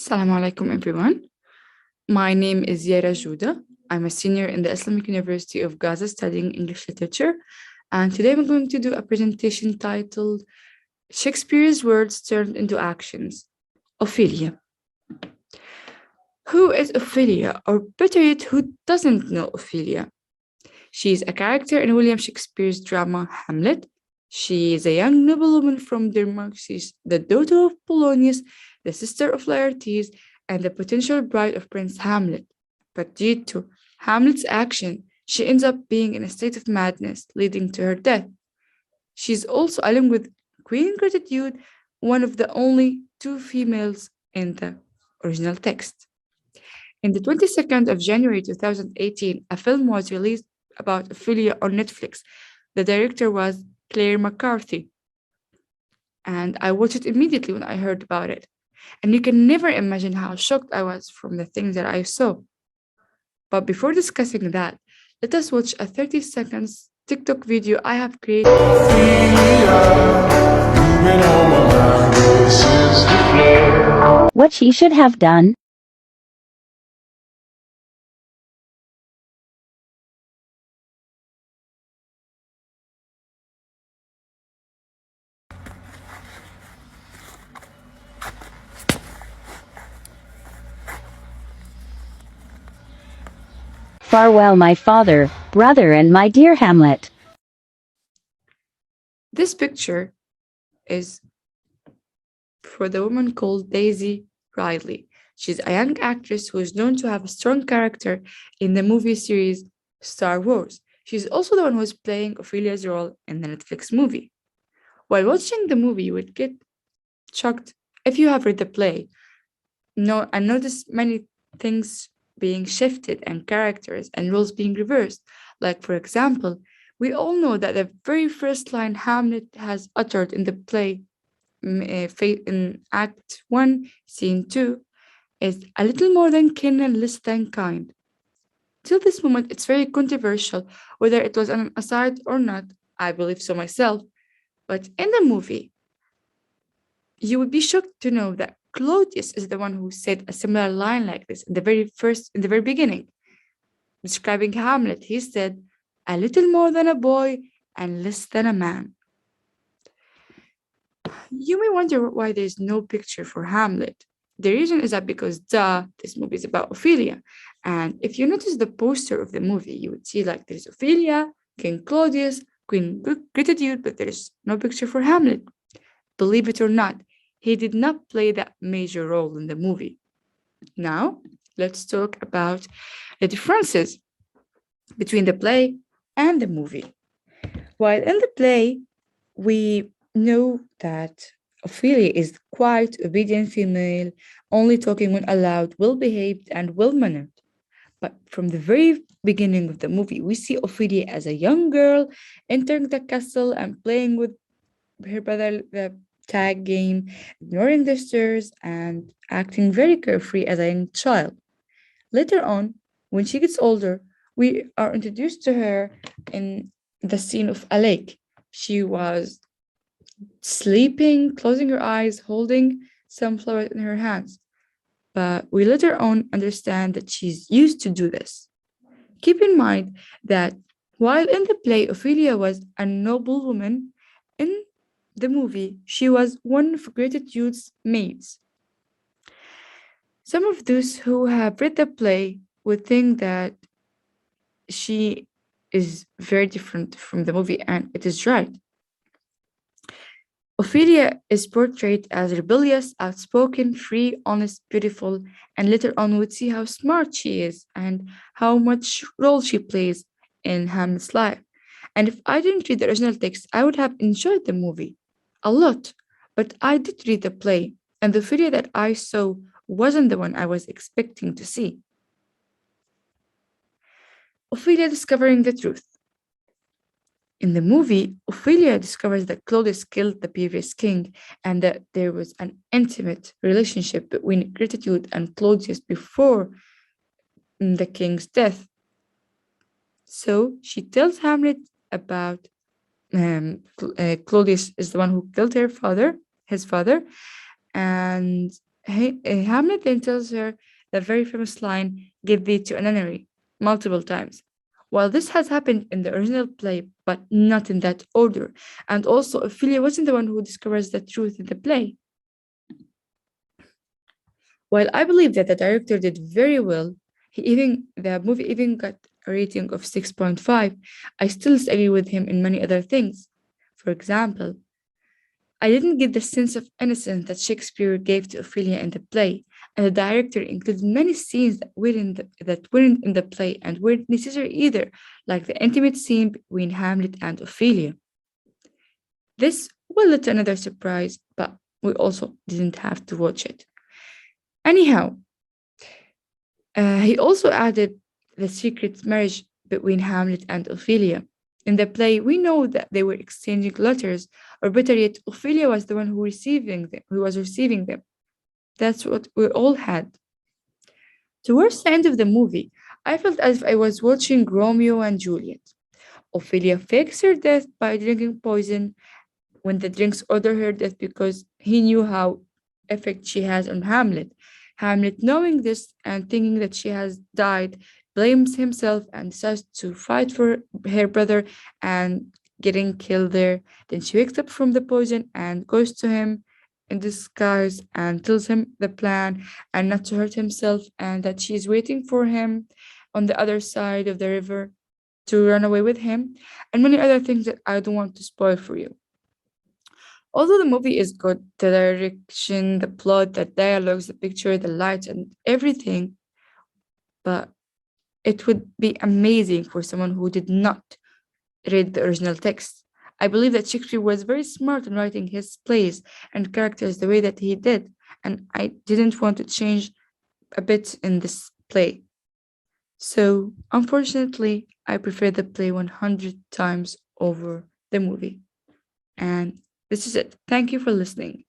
Assalamu alaikum, everyone. My name is Yara Jouda. I'm a senior in the Islamic University of Gaza studying English literature. And today I'm going to do a presentation titled Shakespeare's Words Turned into Actions. Ophelia. Who is Ophelia, or better yet, who doesn't know Ophelia? She is a character in William Shakespeare's drama Hamlet. She is a young noblewoman from Denmark. She's the daughter of Polonius, the sister of Laertes, and the potential bride of Prince Hamlet. But due to Hamlet's action, she ends up being in a state of madness, leading to her death. She's also, along with Queen Gratitude, one of the only two females in the original text. In the 22nd of January 2018, a film was released about Ophelia on Netflix. The director was Claire McCarthy, and I watched it immediately when I heard about it. And you can never imagine how shocked I was from the things that I saw. But before discussing that, let us watch a 30 seconds TikTok video I have created. What she should have done. Farewell, my father, brother, and my dear Hamlet. This picture is for the woman called Daisy Ridley. She's a young actress who is known to have a strong character in the movie series Star Wars. She's also the one who's playing Ophelia's role in the Netflix movie. While watching the movie, you would get shocked if you have read the play. And notice many things being shifted and characters and roles being reversed. Like, for example, we all know that the very first line Hamlet has uttered in the play in Act 1, Scene 2, is a little more than kin and less than kind. Till this moment, it's very controversial whether it was an aside or not. I believe so myself. But in the movie, you would be shocked to know that Claudius is the one who said a similar line like this in the very beginning. Describing Hamlet, he said, "A little more than a boy and less than a man." You may wonder why there's no picture for Hamlet. The reason is that because, this movie is about Ophelia. And if you notice the poster of the movie, you would see like there's Ophelia, King Claudius, Queen Gratitude, but there's no picture for Hamlet. Believe it or not, he did not play that major role in the movie. Now, let's talk about the differences between the play and the movie. While in the play, we know that Ophelia is quite obedient female, only talking when allowed, well-behaved and well-mannered. But from the very beginning of the movie, we see Ophelia as a young girl entering the castle and playing with her brother the tag game, ignoring the stairs and acting very carefree as a young child. Later on, when she gets older, we are introduced to her in the scene of a lake. She was sleeping, closing her eyes, holding some flowers in her hands. But we later on understand that she's used to do this. Keep in mind that while in the play Ophelia was a noble woman, in the movie she was one of Gratitude's maids. Some of those who have read the play would think that she is very different from the movie, and it is right. Ophelia is portrayed as rebellious, outspoken, free, honest, beautiful, and later on we would see how smart she is and how much role she plays in Hamlet's life. And if I didn't read the original text, I would have enjoyed the movie a lot. But I did read the play, and the Ophelia that I saw wasn't the one I was expecting to see. Ophelia discovering the truth. In the movie, Ophelia discovers that Claudius killed the previous king and that there was an intimate relationship between Gratitude and Claudius before the king's death. So she tells Hamlet about Claudius is the one who killed his father, and Hamlet then tells her the very famous line, "Give thee to a nunnery," multiple times. While this has happened in the original play, but not in that order, and also Ophelia wasn't the one who discovers the truth in the play. While I believe that the director did very well, the movie even got a rating of 6.5. I still disagree with him in many other things. For example, I didn't get the sense of innocence that Shakespeare gave to Ophelia in the play, and the director included many scenes that weren't in the play and weren't necessary either, like the intimate scene between Hamlet and Ophelia. This will lead to another surprise, but we also didn't have to watch it. Anyhow, he also added the secret marriage between Hamlet and Ophelia. In the play, we know that they were exchanging letters, or better yet, Ophelia was the one who was receiving them. That's what we all had. Towards the end of the movie, I felt as if I was watching Romeo and Juliet. Ophelia fakes her death by drinking poison when the drinks order her death because he knew how effect she has on Hamlet. Hamlet, knowing this and thinking that she has died, blames himself and decides to fight for her brother and getting killed there. Then she wakes up from the poison and goes to him in disguise and tells him the plan and not to hurt himself and that she is waiting for him on the other side of the river to run away with him and many other things that I don't want to spoil for you. Although the movie is good, the direction, the plot, the dialogues, the picture, the lights, and everything, but it would be amazing for someone who did not read the original text. I believe that Shakespeare was very smart in writing his plays and characters the way that he did, and I didn't want to change a bit in this play. So, unfortunately, I prefer the play 100 times over the movie. And this is it. Thank you for listening.